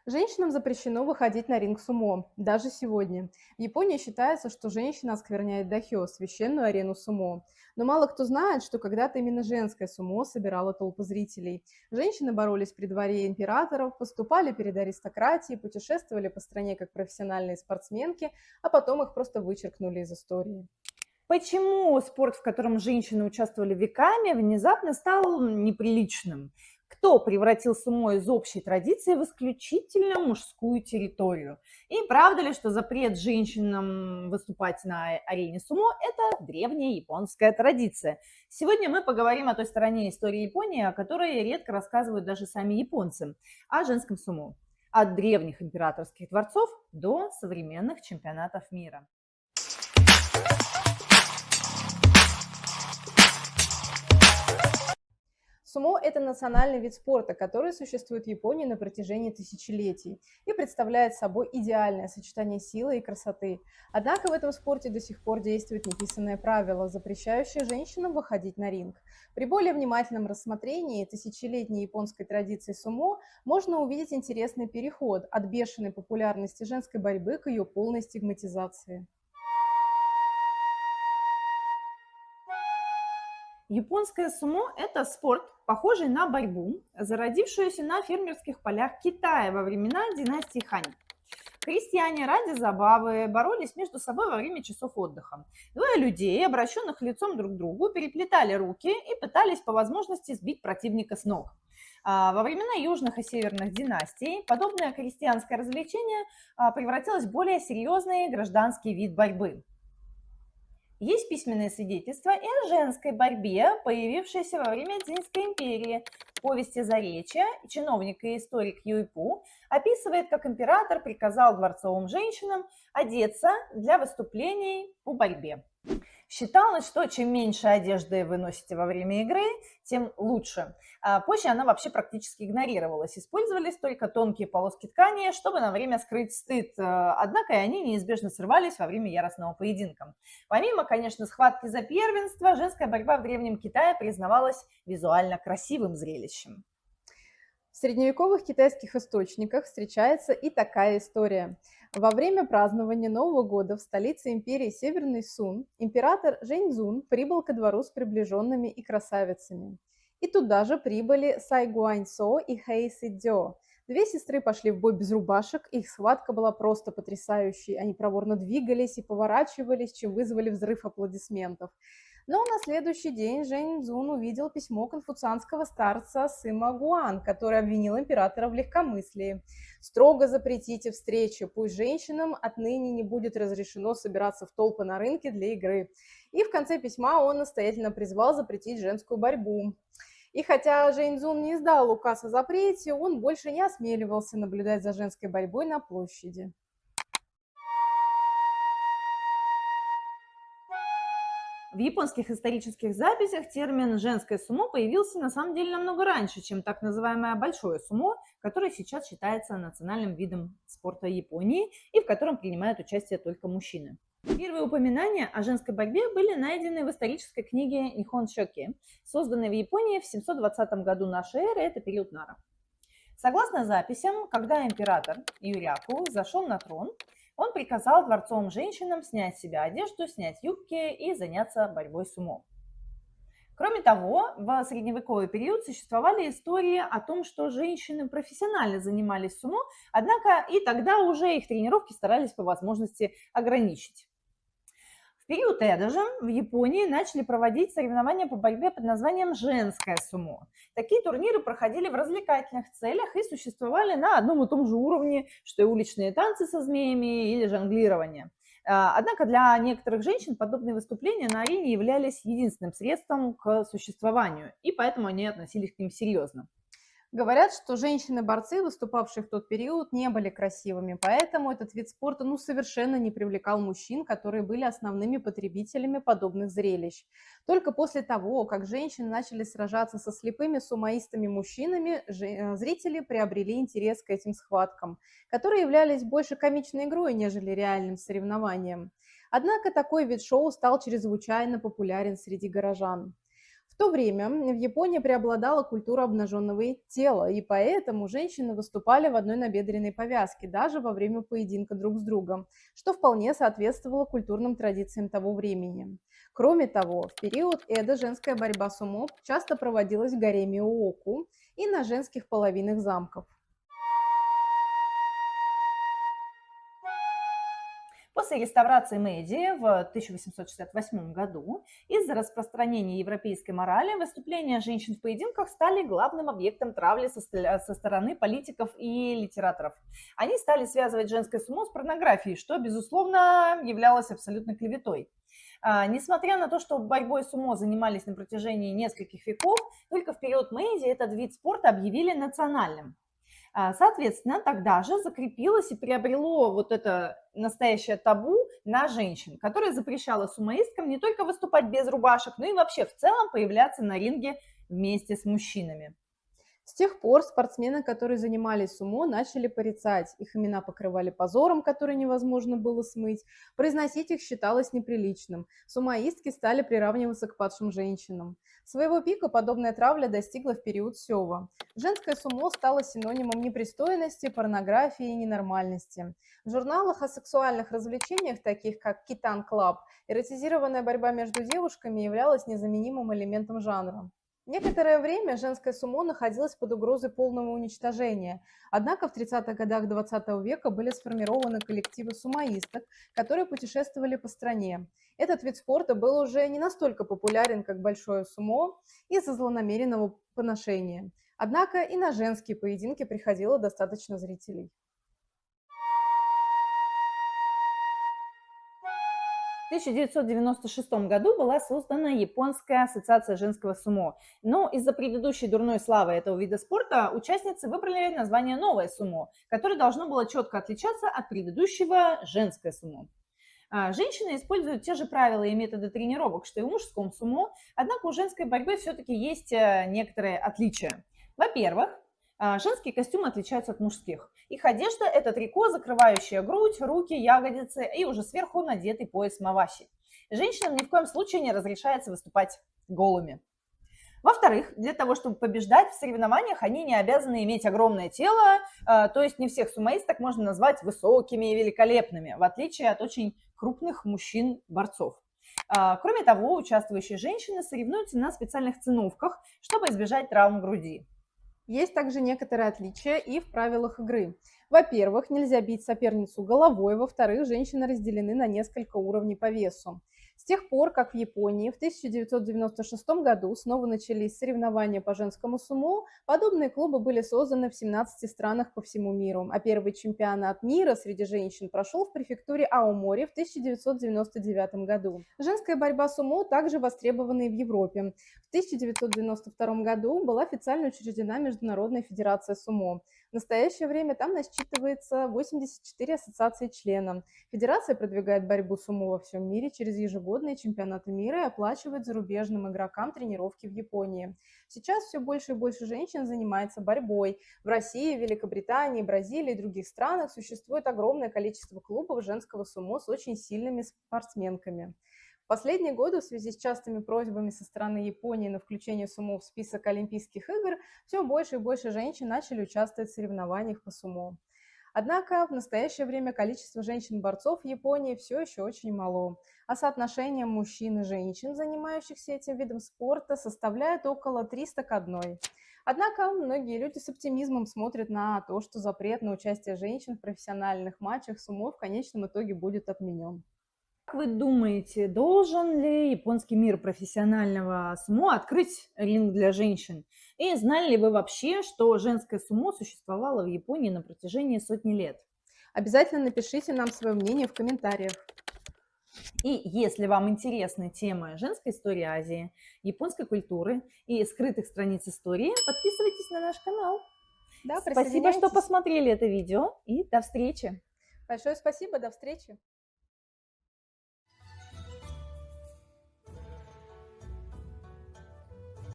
Женщинам запрещено выходить на ринг сумо, даже сегодня. В Японии считается, что женщина оскверняет дахё, священную арену сумо. Но мало кто знает, что когда-то именно женское сумо собирало толпы зрителей. Женщины боролись при дворе императоров, поступали перед аристократией, путешествовали по стране как профессиональные спортсменки, а потом их просто вычеркнули из истории. Почему спорт, в котором женщины участвовали веками, внезапно стал неприличным? Кто превратил сумо из общей традиции в исключительно мужскую территорию? И правда ли, что запрет женщинам выступать на арене сумо – это древняя японская традиция? Сегодня мы поговорим о той стороне истории Японии, о которой редко рассказывают даже сами японцы, о женском сумо. От древних императорских дворцов до современных чемпионатов мира. Сумо – это национальный вид спорта, который существует в Японии на протяжении тысячелетий и представляет собой идеальное сочетание силы и красоты. Однако в этом спорте до сих пор действует неписанное правило, запрещающее женщинам выходить на ринг. При более внимательном рассмотрении тысячелетней японской традиции сумо можно увидеть интересный переход от бешеной популярности женской борьбы к ее полной стигматизации. Японское сумо – это спорт, похожий на борьбу, зародившуюся на фермерских полях Китая во времена династии Хань. Крестьяне ради забавы боролись между собой во время часов отдыха. Двое людей, обращенных лицом друг к другу, переплетали руки и пытались по возможности сбить противника с ног. Во времена южных и северных династий подобное крестьянское развлечение превратилось в более серьезный гражданский вид борьбы. Есть письменные свидетельства и о женской борьбе, появившейся во время Цинской империи. В повести «Заречье» чиновник и историк Юйпу описывает, как император приказал дворцовым женщинам одеться для выступлений по борьбе. Считалось, что чем меньше одежды вы носите во время игры, тем лучше. Позже она вообще практически игнорировалась. Использовались только тонкие полоски ткани, чтобы на время скрыть стыд. Однако и они неизбежно срывались во время яростного поединка. Помимо, конечно, схватки за первенство, женская борьба в Древнем Китае признавалась визуально красивым зрелищем. В средневековых китайских источниках встречается и такая история. Во время празднования Нового года в столице империи Северный Сун император Жэньцзун прибыл ко двору с приближенными и красавицами. И туда же прибыли Сай Гуаньцо и Хэй Сидзё. Две сестры пошли в бой без рубашек, их схватка была просто потрясающей. Они проворно двигались и поворачивались, чем вызвали взрыв аплодисментов. Но на следующий день Жень Цзун увидел письмо конфуцианского старца Сыма Гуан, который обвинил императора в легкомыслии. Строго запретите встречи, пусть женщинам отныне не будет разрешено собираться в толпы на рынке для игры. И в конце письма он настоятельно призвал запретить женскую борьбу. И хотя Жень Цзун не издал указ о запрете, он больше не осмеливался наблюдать за женской борьбой на площади. В японских исторических записях термин «женское сумо» появился на самом деле намного раньше, чем так называемое «большое сумо», которое сейчас считается национальным видом спорта Японии и в котором принимают участие только мужчины. Первые упоминания о женской борьбе были найдены в исторической книге Нихон Шёки, созданной в Японии в 720 году нашей эры, это период Нара. Согласно записям, когда император Юряку зашел на трон, он приказал дворцовым женщинам снять с себя одежду, снять юбки и заняться борьбой сумо. Кроме того, в средневековый период существовали истории о том, что женщины профессионально занимались сумо, однако и тогда уже их тренировки старались по возможности ограничить. В период Эдо же в Японии начали проводить соревнования по борьбе под названием «женское сумо». Такие турниры проходили в развлекательных целях и существовали на одном и том же уровне, что и уличные танцы со змеями или жонглирование. Однако для некоторых женщин подобные выступления на арене являлись единственным средством к существованию, и поэтому они относились к ним серьезно. Говорят, что женщины-борцы, выступавшие в тот период, не были красивыми, поэтому этот вид спорта совершенно не привлекал мужчин, которые были основными потребителями подобных зрелищ. Только после того, как женщины начали сражаться со слепыми сумоистами-мужчинами, зрители приобрели интерес к этим схваткам, которые являлись больше комичной игрой, нежели реальным соревнованием. Однако такой вид шоу стал чрезвычайно популярен среди горожан. В то время в Японии преобладала культура обнаженного тела, и поэтому женщины выступали в одной набедренной повязке, даже во время поединка друг с другом, что вполне соответствовало культурным традициям того времени. Кроме того, в период Эдо женская борьба сумо часто проводилась в гареме Уоку и на женских половинах замков. После реставрации Мэйдзи в 1868 году из-за распространения европейской морали выступления женщин в поединках стали главным объектом травли со стороны политиков и литераторов. Они стали связывать женское сумо с порнографией, что, безусловно, являлось абсолютно клеветой. Несмотря на то, что борьбой сумо занимались на протяжении нескольких веков, только в период Мэйдзи этот вид спорта объявили национальным. Соответственно, тогда же закрепилось и приобрело вот это настоящее табу на женщин, которое запрещало сумоисткам не только выступать без рубашек, но и вообще в целом появляться на ринге вместе с мужчинами. С тех пор спортсмены, которые занимались сумо, начали порицать. Их имена покрывали позором, который невозможно было смыть. Произносить их считалось неприличным. Сумоистки стали приравниваться к падшим женщинам. Своего пика подобная травля достигла в период Сёва. Женское сумо стало синонимом непристойности, порнографии и ненормальности. В журналах о сексуальных развлечениях, таких как «Китан Клаб», эротизированная борьба между девушками являлась незаменимым элементом жанра. Некоторое время женское сумо находилось под угрозой полного уничтожения, однако в 30-х годах XX века были сформированы коллективы сумоисток, которые путешествовали по стране. Этот вид спорта был уже не настолько популярен, как большое сумо, из-за злонамеренного поношения. Однако и на женские поединки приходило достаточно зрителей. В 1996 году была создана Японская ассоциация женского сумо. Но из-за предыдущей дурной славы этого вида спорта участницы выбрали название «Новое сумо», которое должно было четко отличаться от предыдущего «Женское сумо». Женщины используют те же правила и методы тренировок, что и в мужском сумо, однако у женской борьбы все-таки есть некоторые отличия. Во-первых, женские костюмы отличаются от мужских. Их одежда – это трико, закрывающее грудь, руки, ягодицы и уже сверху надетый пояс маваши. Женщинам ни в коем случае не разрешается выступать голыми. Во-вторых, для того, чтобы побеждать в соревнованиях, они не обязаны иметь огромное тело, то есть не всех сумоисток можно назвать высокими и великолепными, в отличие от очень крупных мужчин-борцов. Кроме того, участвующие женщины соревнуются на специальных циновках, чтобы избежать травм груди. Есть также некоторые отличия и в правилах игры. Во-первых, нельзя бить соперницу головой, во-вторых, женщины разделены на несколько уровней по весу. С тех пор, как в Японии в 1996 году снова начались соревнования по женскому сумо, подобные клубы были созданы в 17 странах по всему миру, а первый чемпионат мира среди женщин прошел в префектуре Аомори в 1999 году. Женская борьба сумо также востребована и в Европе. В 1992 году была официально учреждена Международная федерация сумо. В настоящее время там насчитывается 84 ассоциации членов. Федерация продвигает борьбу сумо во всем мире через ежегодные чемпионаты мира и оплачивает зарубежным игрокам тренировки в Японии. Сейчас все больше и больше женщин занимается борьбой. В России, Великобритании, Бразилии и других странах существует огромное количество клубов женского сумо с очень сильными спортсменками. В последние годы в связи с частыми просьбами со стороны Японии на включение сумо в список Олимпийских игр все больше и больше женщин начали участвовать в соревнованиях по сумо. Однако в настоящее время количество женщин-борцов в Японии все еще очень мало, а соотношение мужчин и женщин, занимающихся этим видом спорта, составляет около 300 к 1. Однако многие люди с оптимизмом смотрят на то, что запрет на участие женщин в профессиональных матчах сумо в конечном итоге будет отменен. Как вы думаете, должен ли японский мир профессионального сумо открыть ринг для женщин? И знали ли вы вообще, что женское сумо существовало в Японии на протяжении сотни лет? Обязательно напишите нам свое мнение в комментариях. И если вам интересны темы женской истории Азии, японской культуры и скрытых страниц истории, подписывайтесь на наш канал. Да, Спасибо, что посмотрели это видео, и до встречи! Большое спасибо, до встречи!